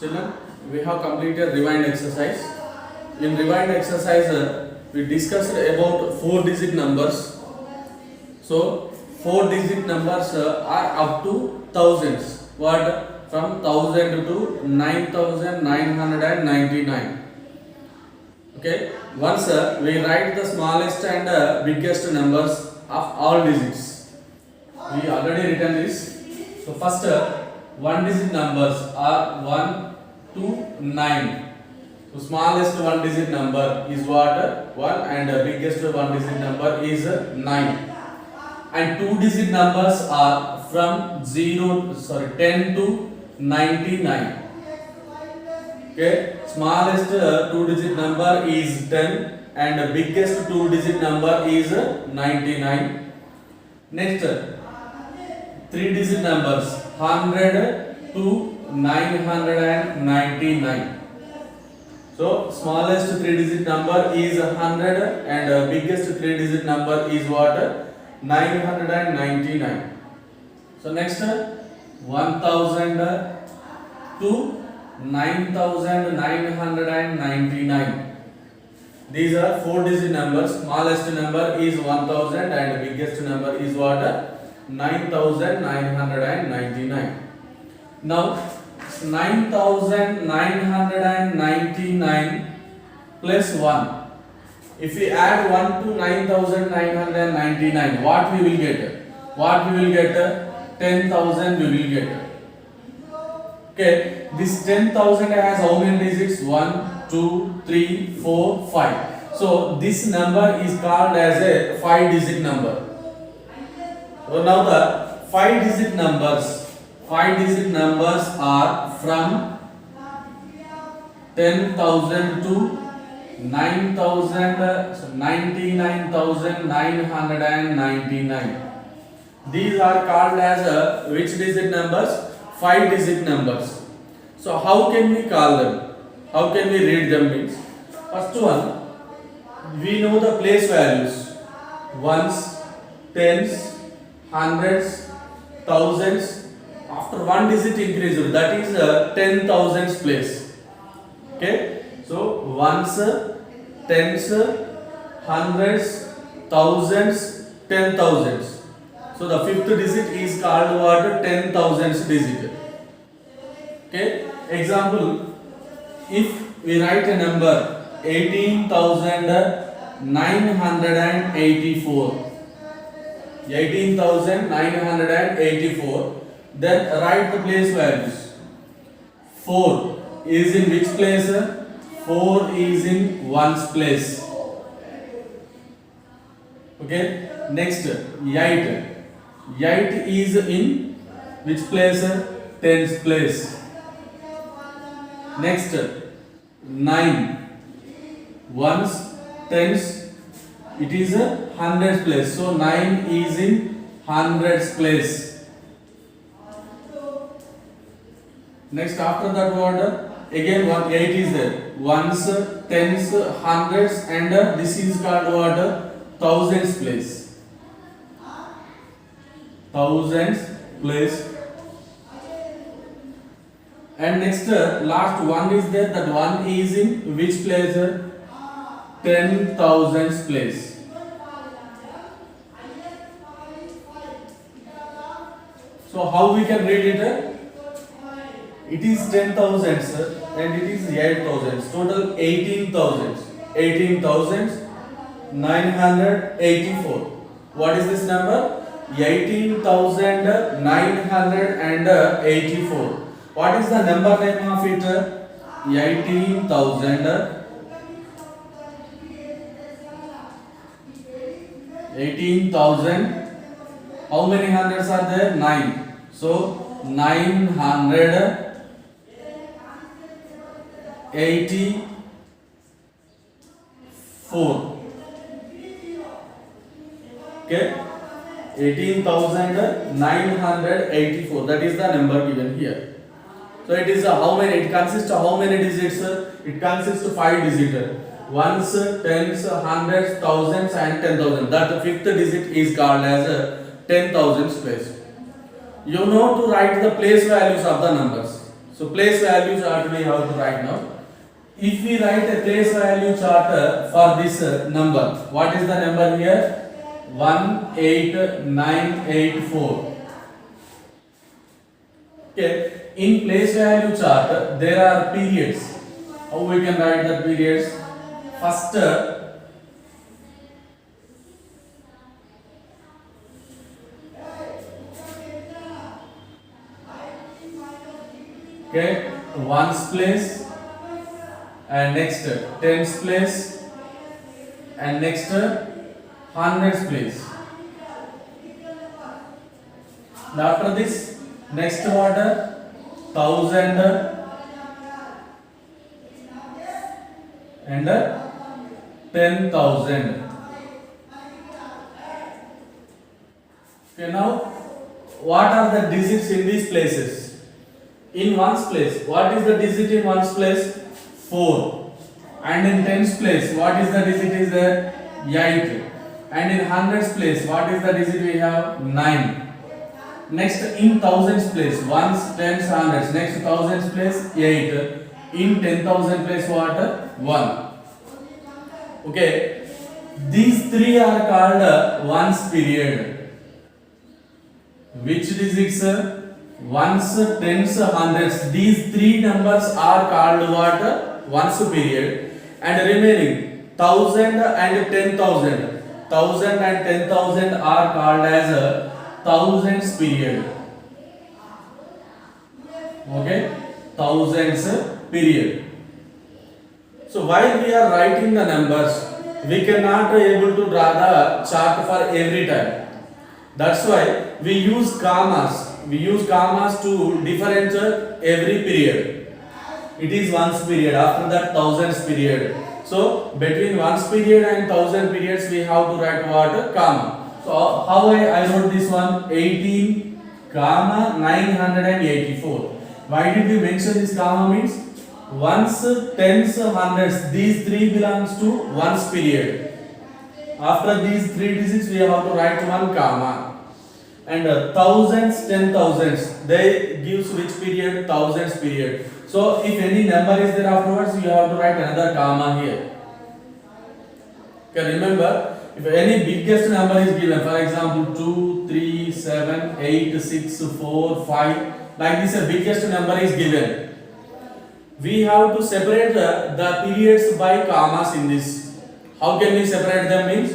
Children, we have completed rewind exercise. In rewind exercise, we discussed about 4-digit numbers. So, 4-digit numbers are up to thousands. What? From 1000 to 9999. Okay. Once we write the smallest and biggest numbers of all digits. We already written this. So first, 1-digit numbers are 1 to 9. So smallest 1-digit number is what? 1, and biggest 1-digit number is 9. And 2-digit numbers are from 10 to 99. Okay, smallest 2-digit number is 10 and biggest 2-digit number is 99. Next, 3-digit numbers 100 to 999. So smallest 3-digit number is 100 and biggest 3-digit number is what? 999. So next, 1000 to 9999. These are 4-digit numbers. Smallest number is 1000 and biggest number is what? 9999. Now 9999 plus 1. If we add 1 to 9999, what we will get? What we will get? 10,000 we will get. Okay, this 10,000 has how many digits? 1, 2, 3, 4, 5. So this number is called as a 5-digit number. So now the 5-digit numbers are from 10,000 to 99,999. These are called as which digit numbers? 5-digit numbers. So how can we call them? How can we read them means? First one, we know the place values. Ones, tens, hundreds, thousands. After 1 digit increase, that is 10,000s place. Okay. So ones, tens, hundreds, thousands, 10,000s. So the 5th digit is called what? 10,000s digit. Okay. Example, if we write a number 18,984, 18,984, then write the place values. 4 is in which place? 4 is in 1's place. Okay. Next, 8. 8 is in which place? 10's place. Next, 9. Ones, tens, it is a 100's place. So 9 is in 100's place. Next, after that word, again 8 is there. Ones, tens, hundreds, and this is called what? 1000's place. 1000's place. And next, last 1 is there. That 1 is in which place? 10,000's place. So how we can read it? It is 10,000s and it is 8,000s. Total 18,000s. 18,984. What is this number? 18,984. What is the number name of it? 18,000. 18,000. How many hundreds are there? 9. So 984. Okay. 18,984. That is the number given here. So it is how many? It consists of how many digits? It consists of 5 digits. Ones, tens, hundreds, thousands, and 10,000. That 5th digit is called as 10,000's place. You know to write the place values of the numbers. So place value chart we have to write now. If we write a place value chart for this number, what is the number here? 18984. Okay. In place value chart, there are periods. How we can write the periods? First, okay, ones place, and next tens place, and next hundreds place. And after this, next order, thousand and 10,000. Okay, now what are the digits in these places? In ones place, what is the digit in ones place? 4. And in tens place, what is the digit is there? 8. And in hundreds place, what is the digit we have? 9. Next in thousands place, ones, tens, hundreds. Next thousands place, 8. In 10,000 place, what? 1. Okay, these three are called ones period. Which digits? Ones, tens, hundreds. These three numbers are called what? Ones period. And remaining 1000 and 10,000. 1000 and 10,000 are called as thousands period. Okay, thousands period. So while we are writing the numbers, we cannot able to draw the chart for every time. That's why we use commas. We use commas to differentiate every period. It is ones period. After that, thousands period. So between ones period and thousand periods, we have to write what? Comma. So how I wrote this one? 18, comma 984. Why did we mention this comma? Means ones, tens, hundreds. These three belongs to ones period. After these three digits, we have to write one comma. And thousands, 10,000s, they gives which period? Thousands period. So if any number is there afterwards, you have to write another comma here. Okay, remember, if any biggest number is given, for example 2, 3, 7, 8, 6, 4, 5, like this a biggest number is given, we have to separate the periods by commas in this. How can we separate them? Means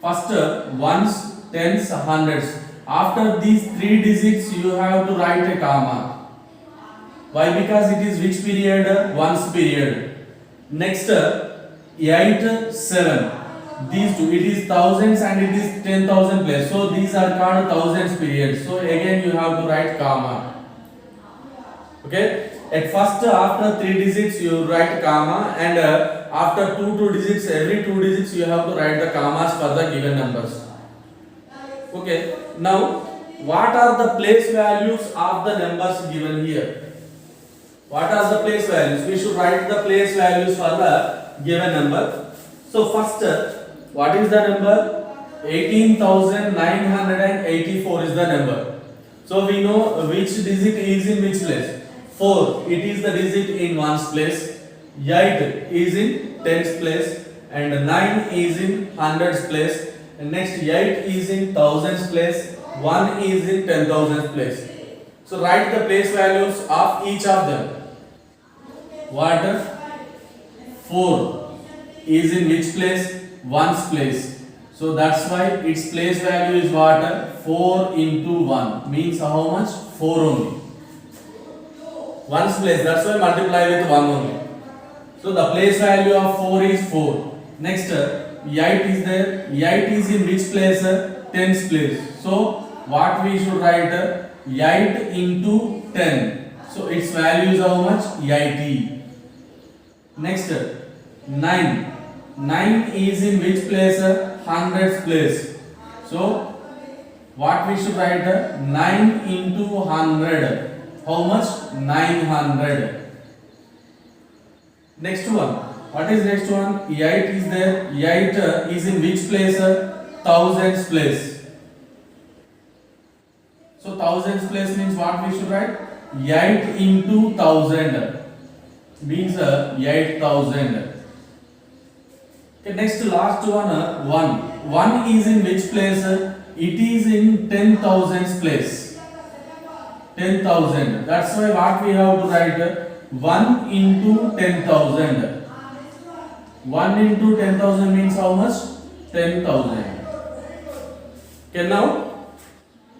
first ones, tens, hundreds. After these three digits, you have to write a comma. Why? Because it is which period? Ones period. Next 8, 7. These two, it is thousands and it is 10,000 place. So these are called thousands period. So again you have to write comma. Okay. At first, after 3 digits you write comma, and after 2 digits, every 2 digits you have to write the commas for the given numbers. Okay. Now, what are the place values of the numbers given here? What are the place values? We should write the place values for the given number. So first, what is the number? 18,984 is the number. So we know which digit is in which place. 4, it is the digit in ones place. 8 is in tens place, and 9 is in hundreds place. And next 8 is in thousands place. 1 is in 10,000 place. So write the place values of each of them. What? 4 is in which place? Ones place. So that's why its place value is what? 4 into 1. Means how much? 4 only. Ones place. That's why multiply with 1 only. So the place value of 4 is 4. Next 8 is there. 8 is in which place? Tens place. So what we should write? 8 into 10. So its value is how much? 80. Next 9. 9 is in which place? Hundreds place. So what we should write? 9 into 100. How much? 900. Next one. What is next one? 8 is there. 8 is in which place? Thousands place. So thousands place means what we should write? 8 into 1000 means 8000. Okay, next last one 1. 1 is in which place? It is in 10,000's place. 10,000. That's why what we have to write 1 into 10,000. 1 into 10,000 means how much? 10,000. Okay, now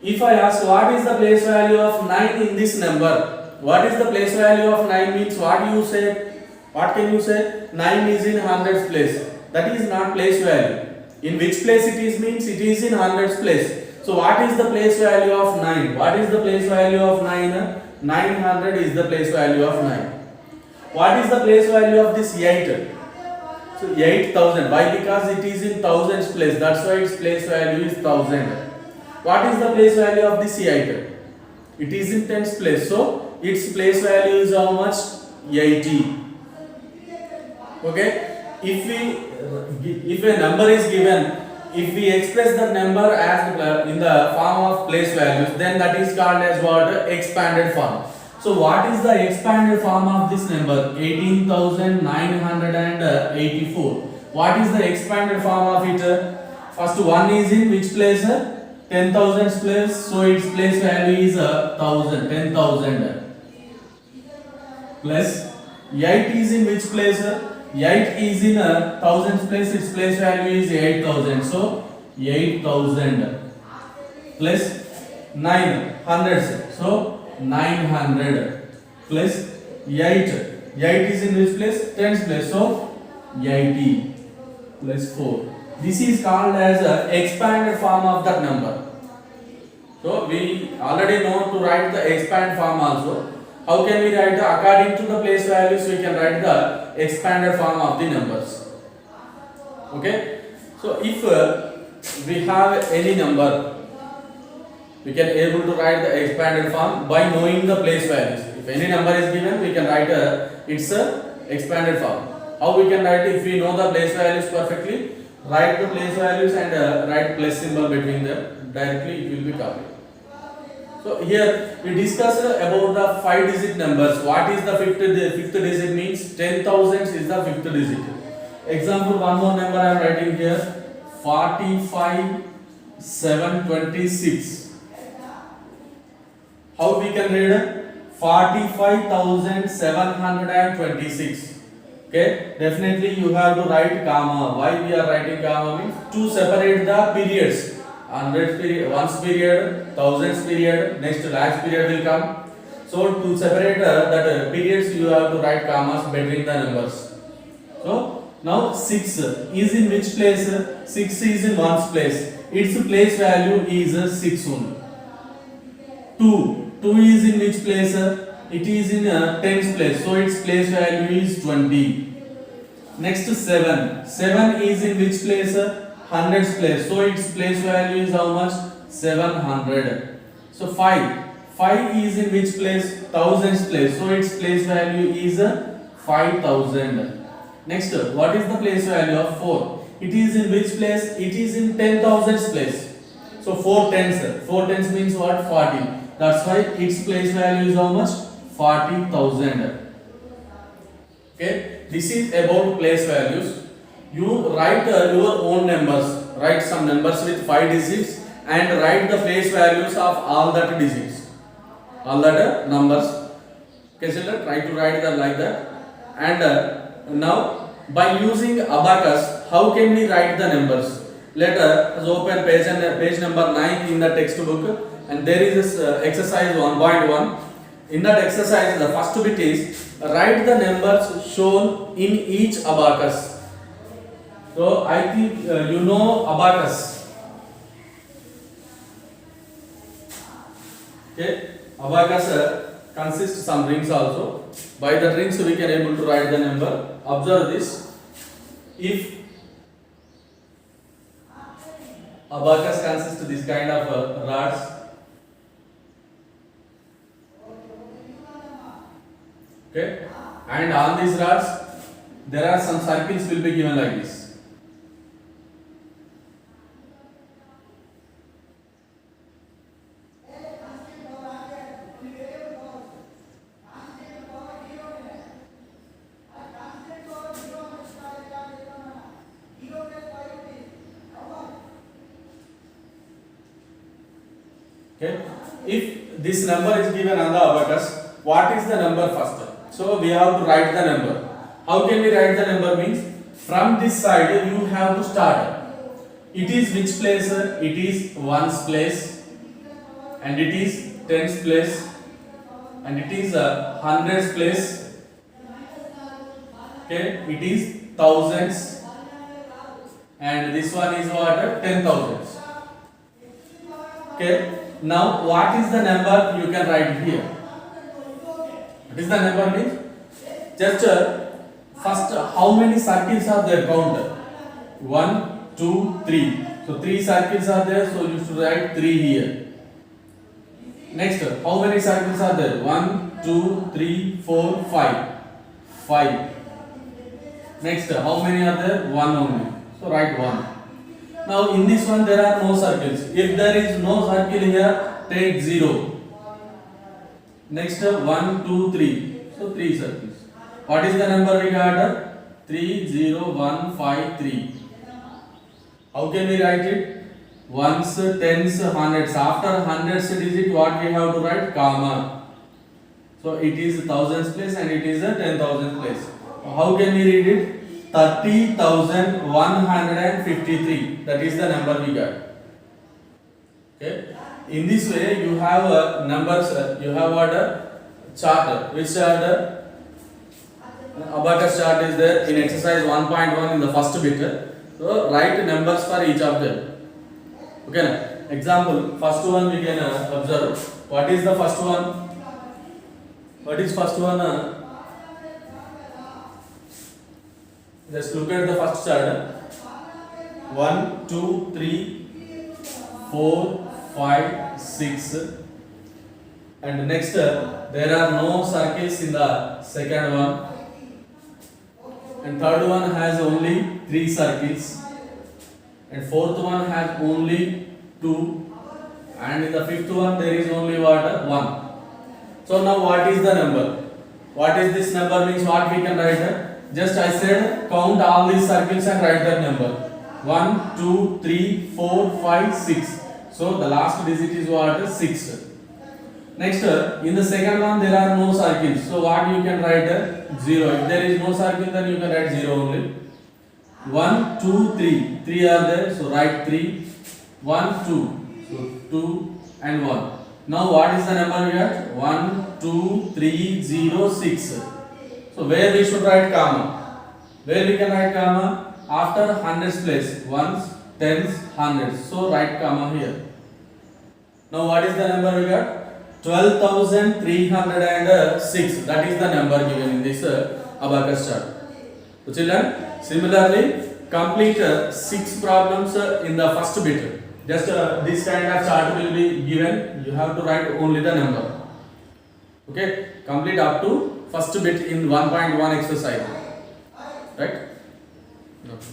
if I ask what is the place value of 9 in this number, what is the place value of 9 means what you say? What can you say? 9 is in hundreds place. That is not place value. In which place it is means it is in hundreds place. So what is the place value of 9? What is the place value of 9? 900 is the place value of 9. What is the place value of this 8? So 8000. Why? Because it is in thousands place. That's why its place value is 1000. What is the place value of this 8? It is in tens place. So its place value is how much? 80. Okay. If a number is given, if we express the number as in the form of place values, then that is called as what? Expanded form. So what is the expanded form of this number? 18,984. What is the expanded form of it? First 1 is in which place? 10,000's place. So its place value is 1000. 10,000 plus 8 is in which place? 8 is in a thousands place, its place value is 8000. So 8000 plus 9 hundreds. So 900 plus 8. 8 is in which place? Tens place. So 80 plus 4. This is called as a expanded form of that number. So we already know to write the expand form also. How can we write according to the place values? We can write the expanded form of the numbers. Okay. So if we have any number, we can able to write the expanded form by knowing the place values. If any number is given, we can write its expanded form. How we can write? If we know the place values perfectly, write the place values and write plus symbol between them. Directly it will be copied. So here we discussed about the 5-digit numbers. What is the fifth digit means? 10,000 is the fifth digit. Example, one more number I am writing here. 45,726. How we can read? 45,726. Okay, definitely you have to write comma. Why we are writing comma means to separate the periods. 100 period, ones period, thousands period, next lakhs period will come. So to separate that periods, you have to write commas between the numbers. So now 6 is in which place? 6 is in ones place. Its place value is 6 only. 2 is in which place? It is in tens place. So its place value is 20. Next 7 is in which place? Hundreds place. So its place value is how much? 700. So 5 is in which place? Thousands place. So its place value is 5000. Next, what is the place value of 4? It is in which place? It is in 10,000s place. So 4 tens. 4 tens means what? 40. That's why its place value is how much? 40,000. Okay, this is about place values. You write your own numbers. Write some numbers with 5 digits and write the place values of all that digits, all that numbers. Okay, children, try to write that like that. And now by using abacus, how can we write the numbers? Let us open page number 9 in the textbook, and there is this exercise 1.1. In that exercise, the first bit is write the numbers shown in each abacus. So I think you know abacus. Okay, abacus consists some rings also. By the rings we can able to write the number. Observe this. If abacus consists of this kind of rods, okay, and on these rods there are some circles will be given like this. Okay, if this number is given on the abacus, what is the number first? So we have to write the number. How can we write the number? Means from this side you have to start. It is which place? It is ones place, and it is tens place, and it is hundreds place. Okay, it is thousands, and this one is what? 10,000s. Okay, now what is the number you can write here? What is the number means? Just first how many circles are there? Count 1, 2, 3. So 3 circles are there, so you should write 3 here. Next, how many circles are there? 1, 2, 3, 4, 5. 5. Next, how many are there? 1 only. So write 1. Now in this one there are no circles. If there is no circle here, take 0. Next, 1, 2, 3. So 3 circles. What is the number we got? 30153. How can we write it? Ones, tens, hundreds. After hundreds digit, what we have to write? Comma. So it is thousands place and it is a 10,000 place. How can we read it? 30,153. That is the number we got. Okay. In this way, you have numbers. You have what? Chart. Which chart? Abacus chart is there in exercise 1.1 in the first bit. So write numbers for each of them. Okay. Example. First one we can observe. What is the first one? What is first one? Just look at the first chart. 1, 2, 3, 4, 5, 6. And next, there are no circles in the second one. And third one has only 3 circles. And fourth one has only 2. And in the fifth one there is only what? 1. So now what is the number? What is this number means? What we can write? Just I said count all these circles and write that number. 1, 2, 3, 4, 5, 6. So the last digit is what? 6. Next, in the second one there are no circles. So what you can write? 0. If there is no circle, then you can write 0 only. 1, 2, 3. 3 are there. So write 3. 1, 2. So 2 and 1. Now what is the number we got? 1, 2, 3, 0, 6. So where we should write comma? Where we can write comma? After hundreds place. Ones, tens, hundreds. So write comma here. Now what is the number we got? 12,306. That is the number given in this abacus chart. So children, similarly complete 6 problems in the first bit. Just this kind of chart will be given. You have to write only the number. Okay, complete up to first bit in 1.1 exercise. Right? Okay.